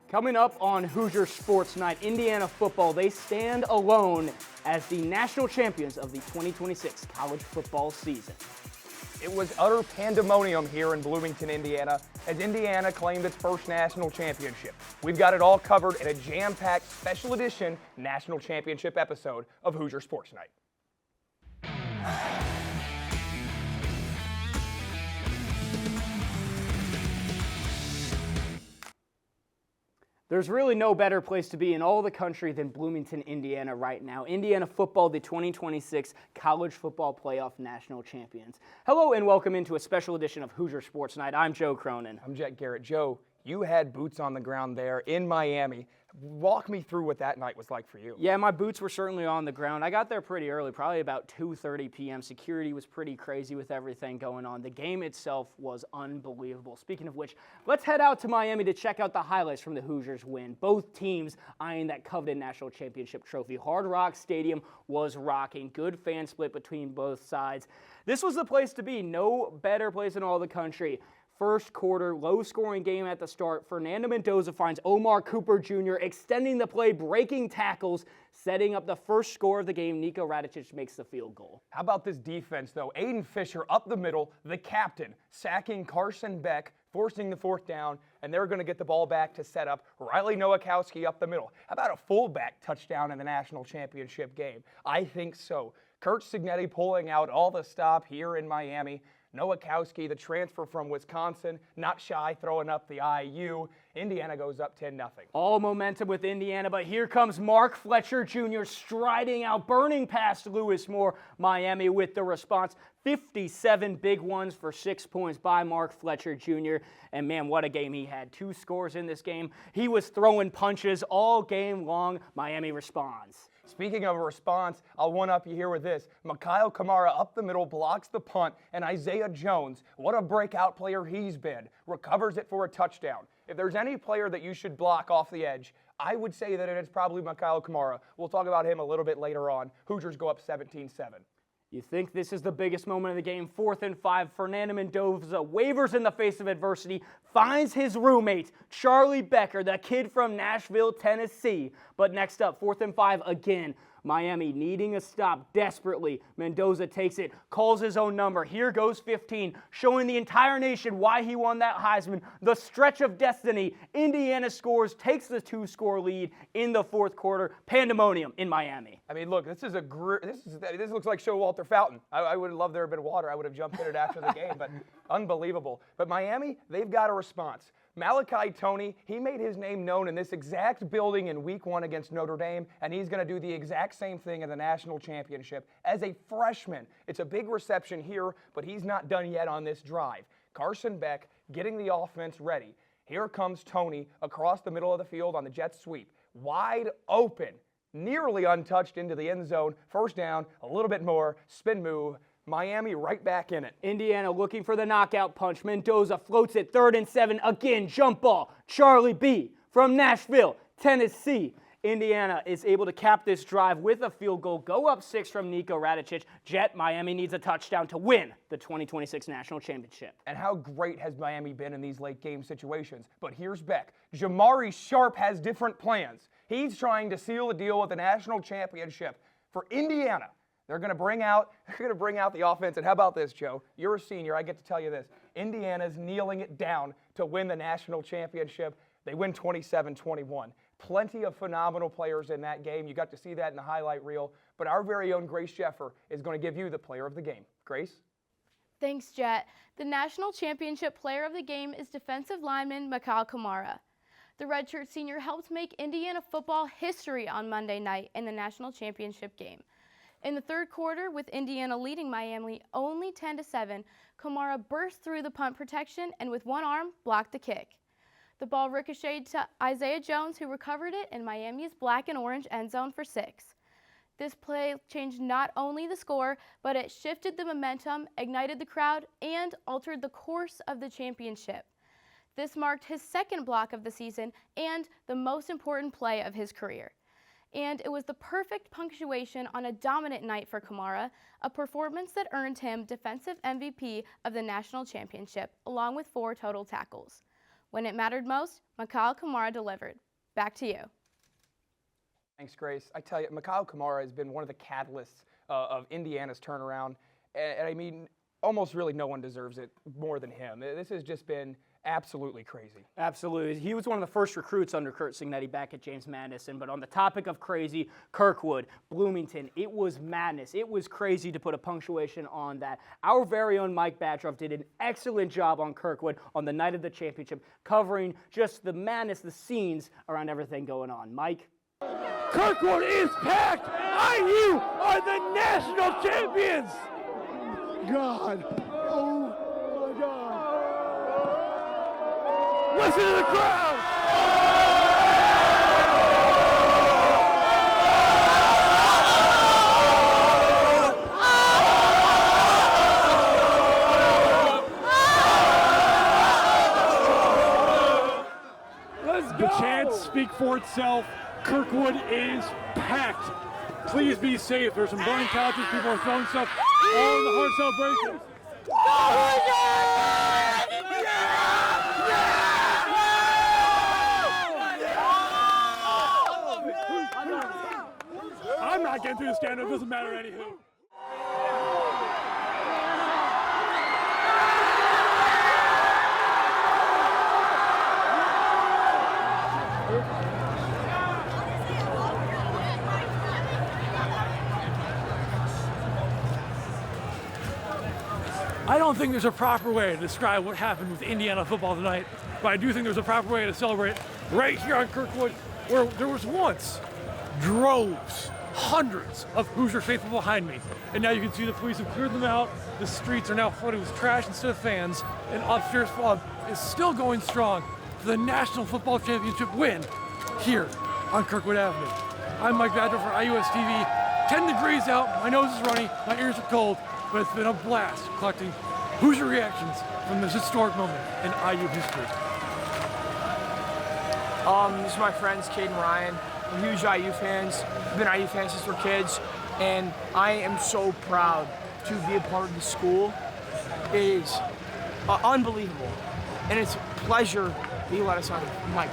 Coming up on Hoosier Sports Night, Indiana football, they stand alone as the national champions of the 2026 college football season. It was utter pandemonium here in Bloomington, Indiana, as Indiana claimed its first national championship. We've got it all covered in a jam-packed special edition national championship episode of Hoosier Sports Night. There's really no better place to be in all the country than Bloomington, Indiana right now. Indiana football, the 2026 College Football Playoff National Champions. Hello and welcome into a special edition of Hoosier Sports Night. I'm Joe Cronin. I'm Jet Garrett. Joe, you had boots on the ground there in Miami. Walk me through what that night was like for you. Yeah, my boots were certainly on the ground. I got there pretty early, probably about 2:30 p.m. Security was pretty crazy with everything going on. The game itself was unbelievable. Speaking of which, let's head out to Miami to check out the highlights from the Hoosiers win. Both teams eyeing that coveted national championship trophy. Hard Rock Stadium was rocking. Good fan split between both sides. This was the place to be. No better place in all the country. First quarter, low-scoring game at the start. Fernando Mendoza finds Omar Cooper Jr. extending the play, breaking tackles, setting up the first score of the game. Niko Radicic makes the field goal. How about this defense, though? Aiden Fisher up the middle, the captain, sacking Carson Beck, forcing the fourth down, and they're going to get the ball back to set up Riley Nowakowski up the middle. How about a fullback touchdown in the national championship game? I think so. Kurt Signetti pulling out all the stop here in Miami. Nowakowski, the transfer from Wisconsin, not shy, throwing up the IU. Indiana goes up 10-0. All momentum with Indiana, but here comes Mark Fletcher Jr. striding out, burning past Lewis Moore. Miami with the response. 57 big ones for 6 points by Mark Fletcher Jr. And man, what a game he had. 2 scores in this game. He was throwing punches all game long. Miami responds. Speaking of a response, I'll one-up you here with this. Mikhail Kamara up the middle, blocks the punt, and Isaiah Jones, what a breakout player he's been, recovers it for a touchdown. If there's any player that you should block off the edge, I would say that it's probably Mikhail Kamara. We'll talk about him a little bit later on. Hoosiers go up 17-7. You think this is the biggest moment of the game. 4th and 5. Fernando Mendoza wavers in the face of adversity, finds his roommate, Charlie Becker, the kid from Nashville, Tennessee. But next up, 4th and 5 again. Miami needing a stop desperately. Mendoza takes it, calls his own number. Here goes 15, showing the entire nation why he won that Heisman. The stretch of destiny. Indiana scores, takes the 2-score lead in the 4th quarter. Pandemonium in Miami. I mean, look, this looks like Showalter Fountain. I would love there a bit of water. I would have jumped in it after the game, but unbelievable. But Miami, they've got a response. Malachi Toney, he made his name known in this exact building in Week 1 against Notre Dame, and he's going to do the exact same thing in the national championship as a freshman. It's a big reception here, but he's not done yet on this drive. Carson Beck getting the offense ready. Here comes Toney across the middle of the field on the jet sweep. Wide open, nearly untouched into the end zone. First down, a little bit more, spin move. Miami right back in it. Indiana looking for the knockout punch. Mendoza floats it 3rd and 7. Again, jump ball. Charlie B. from Nashville, Tennessee. Indiana is able to cap this drive with a field goal. Go up 6 from Niko Radicic. Jet, Miami needs a touchdown to win the 2026 national championship. And how great has Miami been in these late game situations? But here's Beck. Jamari Sharp has different plans. He's trying to seal a deal with the national championship for Indiana. They're going to bring out the offense. And how about this, Joe? You're a senior. I get to tell you this. Indiana's kneeling it down to win the national championship. They win 27-21. Plenty of phenomenal players in that game. You got to see that in the highlight reel. But our very own Grace Sheffer is going to give you the player of the game. Grace? Thanks, Jet. The national championship player of the game is defensive lineman Mikhail Kamara. The redshirt senior helped make Indiana football history on Monday night in the national championship game. In the 3rd quarter, with Indiana leading Miami only 10-7, Kamara burst through the punt protection and with one arm blocked the kick. The ball ricocheted to Isaiah Jones, who recovered it in Miami's black and orange end zone for 6. This play changed not only the score, but it shifted the momentum, ignited the crowd, and altered the course of the championship. This marked his 2nd block of the season and the most important play of his career. And it was the perfect punctuation on a dominant night for Kamara, a performance that earned him Defensive MVP of the national championship, along with 4 total tackles. When it mattered most, Mikal Kamara delivered. Back to you. Thanks, Grace. I tell you, Mikal Kamara has been one of the catalysts of Indiana's turnaround. And I mean, almost really no one deserves it more than him. This has just been absolutely crazy. Absolutely. He was one of the first recruits under Curt Cignetti back at James Madison. But on the topic of crazy, Kirkwood, Bloomington, it was madness. It was crazy to put a punctuation on that. Our very own Mike Batroff did an excellent job on Kirkwood on the night of the championship, covering just the madness, the scenes around everything going on. Mike? Kirkwood is packed! IU are the national champions! God. Oh my God. Listen to the crowd! Let's go! The chants speak for itself. Kirkwood is packed. Please be safe. There's some burning couches. People are throwing stuff all in the heart celebrations. I'm not getting through the stand. It doesn't matter anywho. I don't think there's a proper way to describe what happened with Indiana football tonight, but I do think there's a proper way to celebrate right here on Kirkwood, where there was once droves, hundreds of Hoosier faithful behind me. And now you can see the police have cleared them out. The streets are now flooded with trash instead of fans, and upstairs fog is still going strong for the National Football Championship win here on Kirkwood Avenue. I'm Mike Badger for IUSTV. 10 degrees out, my nose is runny, my ears are cold, but it's been a blast collecting Hoosier reactions from this historic moment in IU history. These are my friends, Cade and Ryan. We're huge IU fans. We've been IU fans since we're kids, and I am so proud to be a part of the school. It is unbelievable, and it's a pleasure that you let us on the mic.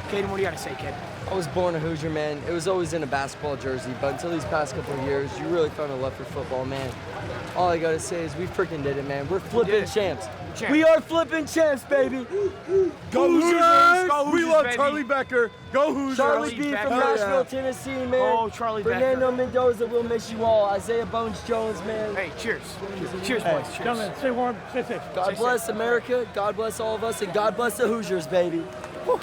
Caden, what do you got to say, kid? I was born a Hoosier, man. It was always in a basketball jersey, but until these past couple of years, you really found a love for football, man. All I gotta say is we freaking did it, man. We're flipping champs. We are flipping champs, baby. Go Hoosiers! Go Hoosiers, We love baby. Charlie Becker. Go Hoosiers! Charlie B Becker. from Nashville, Tennessee, man. Oh, Charlie Fernando Becker. Mendoza will miss you all. Isaiah Bones Jones, man. Hey, cheers. Cheers, boys. Cheers. Gentlemen, stay warm, stay safe. God bless America. God bless all of us, and God bless the Hoosiers, baby. Woo.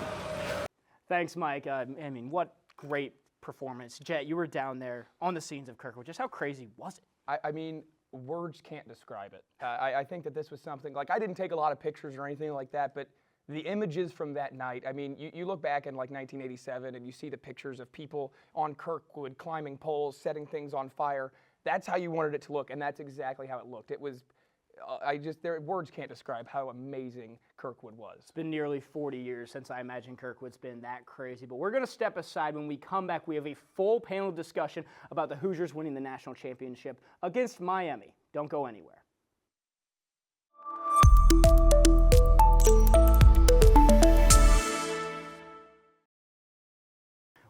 Thanks, Mike. I mean, what great performance. Jet, you were down there on the scenes of Kirkwood. Just how crazy was it? I mean, words can't describe it. I think that this was something, like I didn't take a lot of pictures or anything like that, but the images from that night, I mean, you look back in like 1987 and you see the pictures of people on Kirkwood climbing poles, setting things on fire. That's how you wanted it to look, and that's exactly how it looked. It was, words can't describe how amazing Kirkwood was. It's been nearly 40 years since I imagine Kirkwood's been that crazy. But we're going to step aside. When we come back, we have a full panel discussion about the Hoosiers winning the national championship against Miami. Don't go anywhere.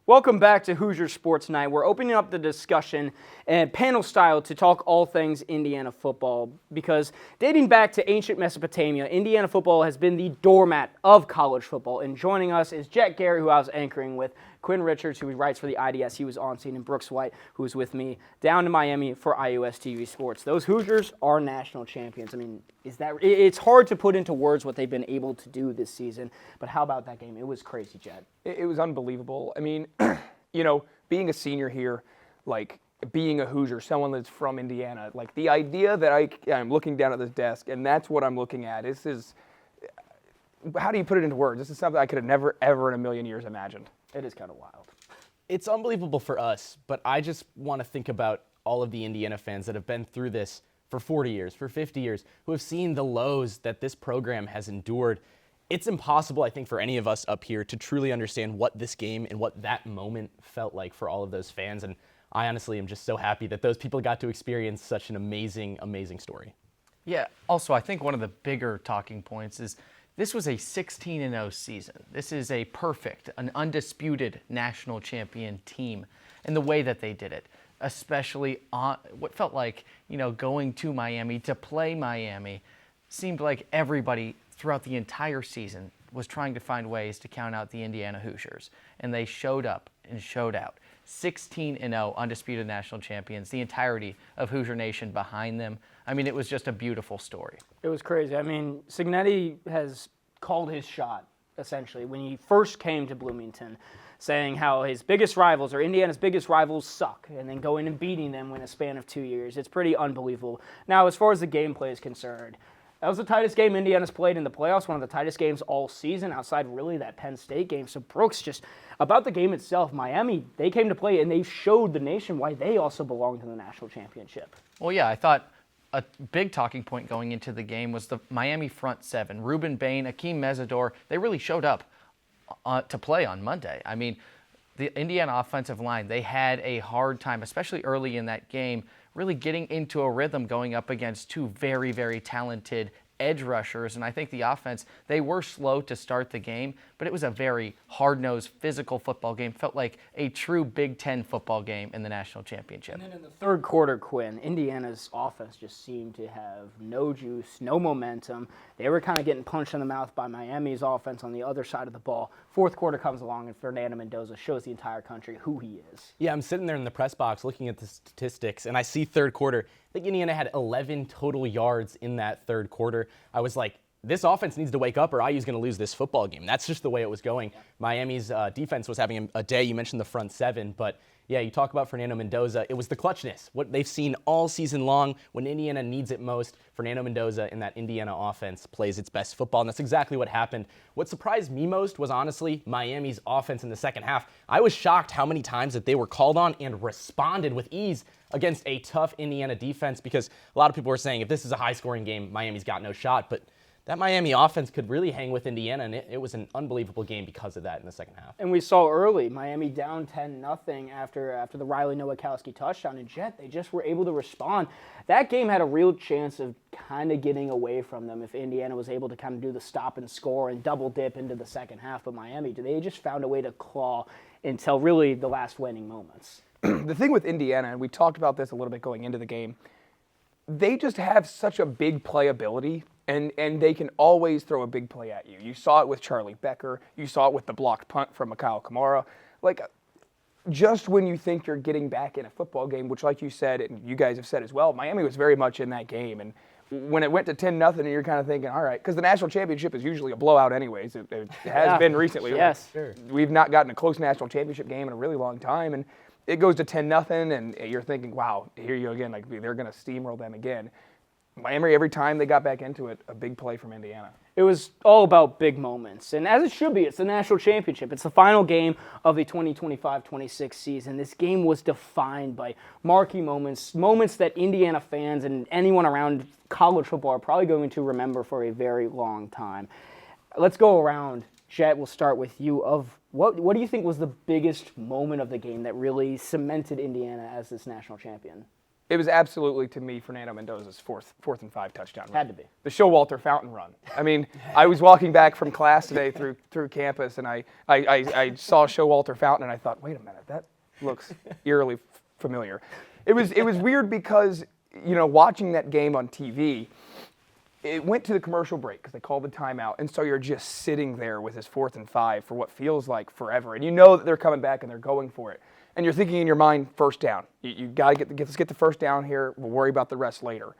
Welcome back to Hoosier Sports Night. We're opening up the discussion and panel style to talk all things Indiana football, because dating back to ancient Mesopotamia, Indiana football has been the doormat of college football. And joining us is Jet Gary, who I was anchoring with, Quinn Richards, who writes for the IDS, he was on scene, and Brooks White, who was with me down in Miami for IUSTV Sports. Those Hoosiers are national champions. I mean, it's hard to put into words what they've been able to do this season, but how about that game? It was crazy, Jet. It was unbelievable. I mean, you know, being a senior here, like being a Hoosier, someone that's from Indiana, like the idea that I'm looking down at this desk and that's what I'm looking at. This is, how do you put it into words? This is something I could have never, ever in a million years imagined. It is kind of wild. It's unbelievable for us, but I just want to think about all of the Indiana fans that have been through this for 40 years, for 50 years, who have seen the lows that this program has endured. It's impossible, I think, for any of us up here to truly understand what this game and what that moment felt like for all of those fans. And I honestly am just so happy that those people got to experience such an amazing, amazing story. Yeah, also I think one of the bigger talking points is this was a 16-0 season. This is a perfect, an undisputed national champion team, and the way that they did it, especially on what felt like, going to Miami to play Miami, seemed like everybody throughout the entire season was trying to find ways to count out the Indiana Hoosiers, and they showed up and showed out. 16-0 undisputed national champions, the entirety of Hoosier Nation behind them. I mean, it was just a beautiful story. It was crazy. I mean, Cignetti has called his shot, essentially, when he first came to Bloomington, saying how his biggest rivals, or Indiana's biggest rivals, suck, and then going and beating them in a span of 2 years. It's pretty unbelievable. Now, as far as the gameplay is concerned, that was the tightest game Indiana's played in the playoffs, one of the tightest games all season, outside really that Penn State game. So Brooks, just about the game itself, Miami, they came to play, and they showed the nation why they also belong to the national championship. Well, yeah, I thought a big talking point going into the game was the Miami front seven. Ruben Bain, Akeem Mesidor, they really showed up to play on Monday. I mean, the Indiana offensive line, they had a hard time, especially early in that game, really getting into a rhythm going up against two very, very talented edge rushers. And I think the offense, they were slow to start the game, but it was a very hard-nosed, physical football game. Felt like a true Big Ten football game in the national championship. And then in the third quarter, Quinn, Indiana's offense just seemed to have no juice, no momentum. They were kind of getting punched in the mouth by Miami's offense on the other side of the ball. Fourth quarter comes along, and Fernando Mendoza shows the entire country who he is. Yeah, I'm sitting there in the press box looking at the statistics, and I see third quarter. I think Indiana had 11 total yards in that third quarter. I was like, this offense needs to wake up or IU's going to lose this football game. That's just the way it was going. Yeah. Miami's defense was having a day. You mentioned the front seven, but yeah, you talk about Fernando Mendoza. It was the clutchness, what they've seen all season long. When Indiana needs it most, Fernando Mendoza in that Indiana offense plays its best football, and that's exactly what happened. What surprised me most was honestly Miami's offense in the second half. I was shocked how many times that they were called on and responded with ease against a tough Indiana defense, because a lot of people were saying if this is a high-scoring game, Miami's got no shot, but that Miami offense could really hang with Indiana, and it was an unbelievable game because of that in the second half. And we saw early, Miami down 10-0 after the Riley Nowakowski touchdown, and Jet, they just were able to respond. That game had a real chance of kind of getting away from them if Indiana was able to kind of do the stop and score and double dip into the second half, but Miami, they just found a way to claw until really the last winning moments. The thing with Indiana, and we talked about this a little bit going into the game, they just have such a big playability, and they can always throw a big play at you. You saw it with Charlie Becker. You saw it with the blocked punt from Mikhail Kamara. Like, just when you think you're getting back in a football game, which like you said, and you guys have said as well, Miami was very much in that game. And when it went to 10-0, and you're kind of thinking, all right, because the national championship is usually a blowout anyways. It has been recently. Yes. Sure. We've not gotten a close national championship game in a really long time. And it goes to 10-0, and you're thinking, wow, here you go again. Like, they're going to steamroll them again. Miami, every time they got back into it, a big play from Indiana. It was all about big moments, and as it should be, it's the national championship. It's the final game of the 2025-26 season. This game was defined by marquee moments, moments that Indiana fans and anyone around college football are probably going to remember for a very long time. Let's go around. Jet, we'll start with you. What do you think was the biggest moment of the game that really cemented Indiana as this national champion? It was absolutely, to me, Fernando Mendoza's fourth and 5 touchdown run. Had to be. The Showalter fountain run. I mean, I was walking back from class today through campus, and I saw Showalter fountain, and I thought, wait a minute, that looks eerily familiar. It was weird because, watching that game on TV, it went to the commercial break because they called the timeout, and so you're just sitting there with his 4th and 5 for what feels like forever, and you know that they're coming back and they're going for it. And you're thinking in your mind, first down. You got to let's get the first down here. We'll worry about the rest later.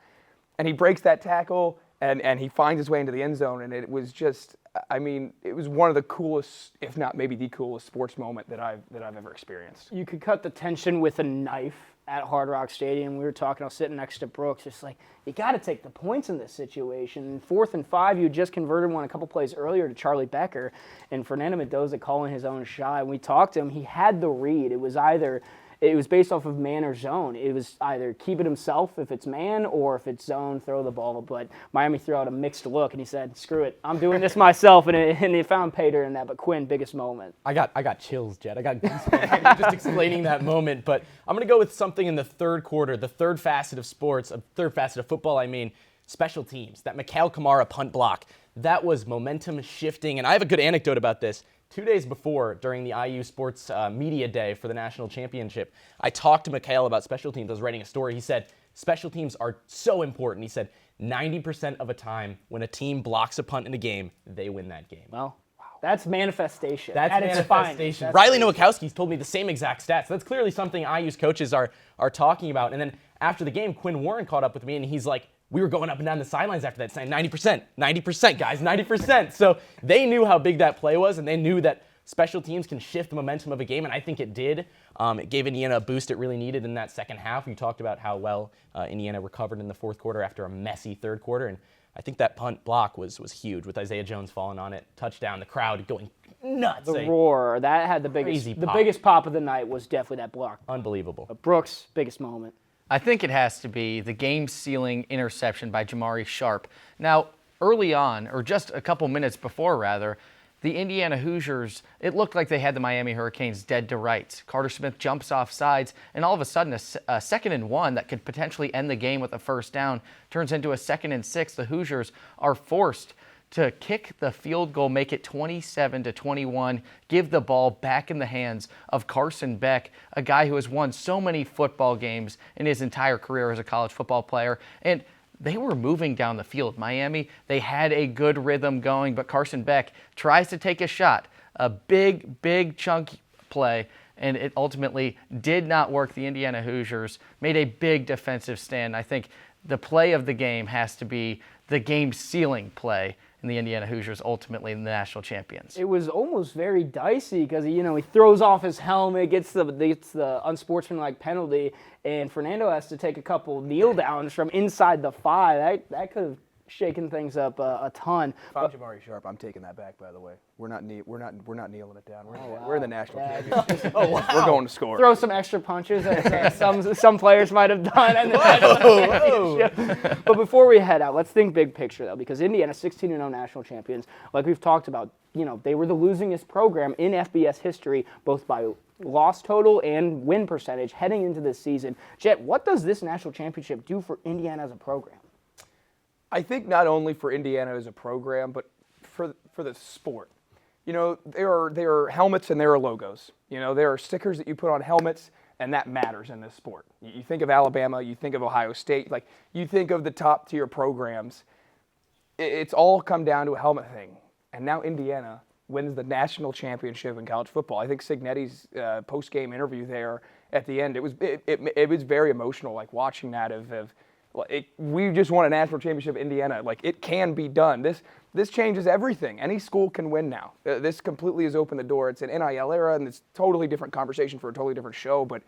And he breaks that tackle, and he finds his way into the end zone. And it was just, it was one of the coolest, if not maybe the coolest sports moment that I've ever experienced. You could cut the tension with a knife at Hard Rock Stadium. We were talking, I was sitting next to Brooks, just like, you got to take the points in this situation. 4th and 5, you just converted one a couple plays earlier to Charlie Becker, and Fernando Mendoza calling his own shot. And we talked to him, he had the read. It was based off of man or zone. It was either keep it himself if it's man, or if it's zone, throw the ball. But Miami threw out a mixed look, and he said, screw it, I'm doing this myself, and he found pay dirt in that. But Quinn, biggest moment. I got chills, Jet. I got goosebumps just explaining that moment. But I'm going to go with something in the third quarter, the third facet of sports, third facet of football, special teams. That Mikhail Kamara punt block, that was momentum shifting. And I have a good anecdote about this. 2 days before, during the IU Sports Media Day for the national championship, I talked to Mikhail about special teams. I was writing a story. He said, special teams are so important. He said, 90% of a time when a team blocks a punt in a game, they win that game. Well, that's manifestation. That's at its manifestation. finest. Riley Nowakowski's told me the same exact stats. That's clearly something IU's coaches are talking about. And then after the game, Quinn Warren caught up with me, and he's like, we were going up and down the sidelines after that saying 90%, guys, 90%. So they knew how big that play was, and they knew that special teams can shift the momentum of a game, and I think it did. It gave Indiana a boost it really needed in that second half. You talked about how well Indiana recovered in the fourth quarter after a messy third quarter, and I think that punt block was huge with Isaiah Jones falling on it. Touchdown, the crowd going nuts. The roar, that had the biggest pop of the night was definitely that block. Unbelievable. Brooks' biggest moment. I think it has to be the game-sealing interception by Jamari Sharp. Now, early on, or just a couple minutes before, rather, the Indiana Hoosiers, it looked like they had the Miami Hurricanes dead to rights. Carter Smith jumps off sides, and all of a sudden, a 2nd and 1 that could potentially end the game with a first down turns into a 2nd and 6. The Hoosiers are forced to kick the field goal, make it 27-21, give the ball back in the hands of Carson Beck, a guy who has won so many football games in his entire career as a college football player. And they were moving down the field. Miami, they had a good rhythm going, but Carson Beck tries to take a shot, a big chunk play, and it ultimately did not work. The Indiana Hoosiers made a big defensive stand. I think the play of the game has to be the game-sealing play, and the Indiana Hoosiers ultimately the national champions. It was almost very dicey because he throws off his helmet, gets the unsportsmanlike penalty, and Fernando has to take a couple kneel downs from inside the 5. That could have shaken things up a ton. If I'm Jamari Sharp, I'm taking that back. By the way, we're not kneeling it down. We're in the national championship. We're going to score. Throw some extra punches, as some players might have done. In the national championship. But before we head out, let's think big picture though, because Indiana 16-0 national champions, like we've talked about, they were the losingest program in FBS history, both by loss total and win percentage heading into this season. Jet, what does this national championship do for Indiana as a program? I think not only for Indiana as a program, but for the sport. There are helmets and there are logos. There are stickers that you put on helmets, and that matters in this sport. You think of Alabama, you think of Ohio State, like you think of the top tier programs. It's all come down to a helmet thing. And now Indiana wins the national championship in college football. I think Cignetti's post-game interview there at the end, it was very emotional, like watching that we just won a national championship in Indiana. Like, it can be done. This changes everything. Any school can win now. This completely has opened the door. It's an NIL era, and it's a totally different conversation for a totally different show. But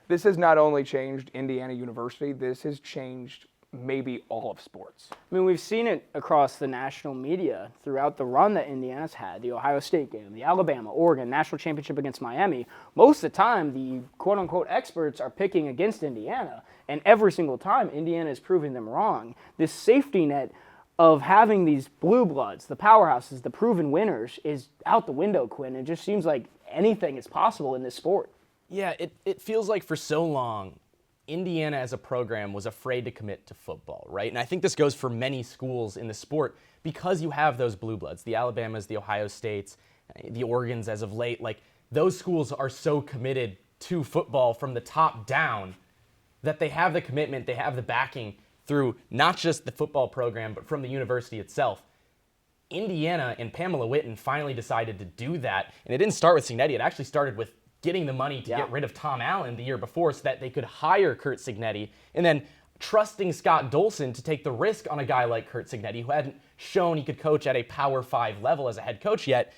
this has not only changed Indiana University, this has changed maybe all of sports. I mean, we've seen it across the national media throughout the run that Indiana's had, the Ohio State game, the Alabama, Oregon, national championship against Miami. Most of the time, the quote-unquote experts are picking against Indiana, and every single time, Indiana is proving them wrong. This safety net of having these blue bloods, the powerhouses, the proven winners, is out the window, Quinn. It just seems like anything is possible in this sport. Yeah, it feels like for so long, Indiana as a program was afraid to commit to football, right? And I think this goes for many schools in the sport because you have those blue bloods, the Alabamas, the Ohio States, the Oregons as of late. Like, those schools are so committed to football from the top down that they have the commitment, they have the backing through not just the football program, but from the university itself. Indiana and Pamela Whitten finally decided to do that, and it didn't start with Cignetti. It actually started with getting the money to get rid of Tom Allen the year before so that they could hire Curt Cignetti, and then trusting Scott Dolson to take the risk on a guy like Curt Cignetti, who hadn't shown he could coach at a Power 5 level as a head coach yet.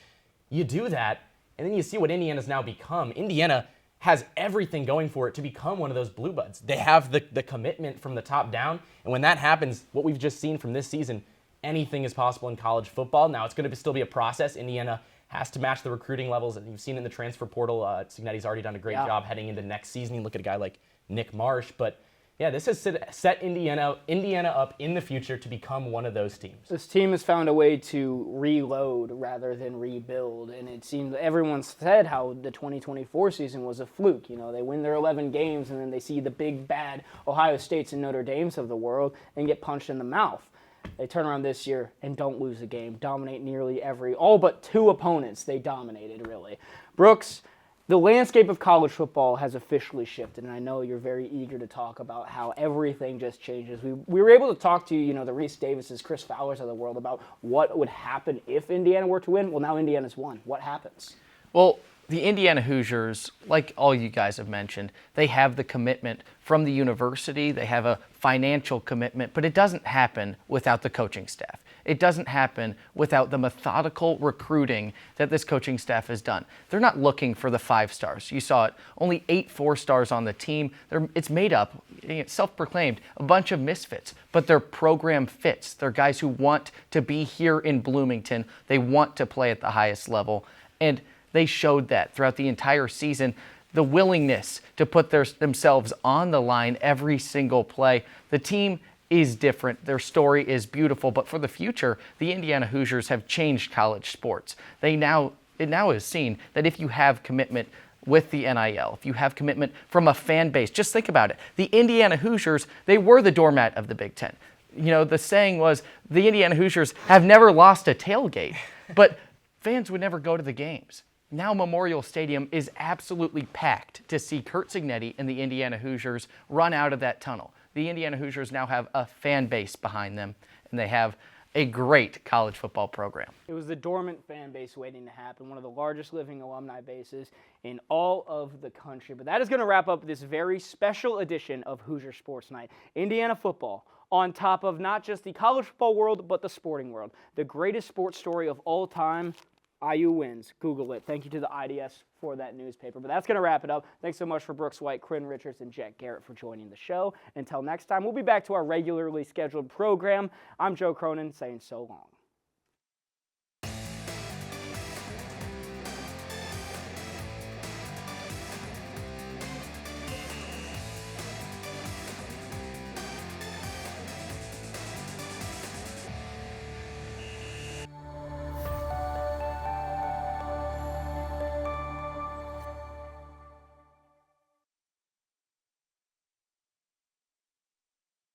You do that, and then you see what Indiana's now become. Indiana has everything going for it to become one of those blue buds. They have the commitment from the top down, and when that happens, what we've just seen from this season, anything is possible in college football. Now, it's going to still be a process. Indiana has to match the recruiting levels, and you've seen in the transfer portal, Cignetti's already done a great job heading into next season. You look at a guy like Nick Marsh, but yeah, this has set Indiana up in the future to become one of those teams. This team has found a way to reload rather than rebuild, and it seems everyone said how the 2024 season was a fluke. They win their 11 games, and then they see the big, bad Ohio States and Notre Dames of the world and get punched in the mouth. They turn around this year and don't lose a game, dominate nearly all but 2 opponents they dominated, really. Brooks, the landscape of college football has officially shifted, and I know you're very eager to talk about how everything just changes. We were able to talk to, the Reese Davises, Chris Fowlers of the world about what would happen if Indiana were to win. Well, now Indiana's won. What happens? Well, the Indiana Hoosiers, like all you guys have mentioned, they have the commitment from the university. They have a financial commitment, but it doesn't happen without the coaching staff. It doesn't happen without the methodical recruiting that this coaching staff has done. They're not looking for the 5 stars. You saw it. Only 8 4-stars on the team. It's made up, self-proclaimed, a bunch of misfits, but their program fits. They're guys who want to be here in Bloomington. They want to play at the highest level, and they showed that throughout the entire season. The willingness to put themselves on the line every single play. The team is different. Their story is beautiful. But for the future, the Indiana Hoosiers have changed college sports. It now is seen that if you have commitment with the NIL, if you have commitment from a fan base, just think about it. The Indiana Hoosiers, they were the doormat of the Big Ten. The saying was, the Indiana Hoosiers have never lost a tailgate, but fans would never go to the games. Now Memorial Stadium is absolutely packed to see Curt Cignetti and the Indiana Hoosiers run out of that tunnel. The Indiana Hoosiers now have a fan base behind them, and they have a great college football program. It was the dormant fan base waiting to happen, one of the largest living alumni bases in all of the country. But that is going to wrap up this very special edition of Hoosier Sports Night. Indiana football on top of not just the college football world, but the sporting world. The greatest sports story of all time. IU wins. Google it. Thank you to the IDS for that newspaper. But that's going to wrap it up. Thanks so much for Brooks White, Quinn Richards, and Jet Garrett for joining the show. Until next time, we'll be back to our regularly scheduled program. I'm Joe Cronin saying so long.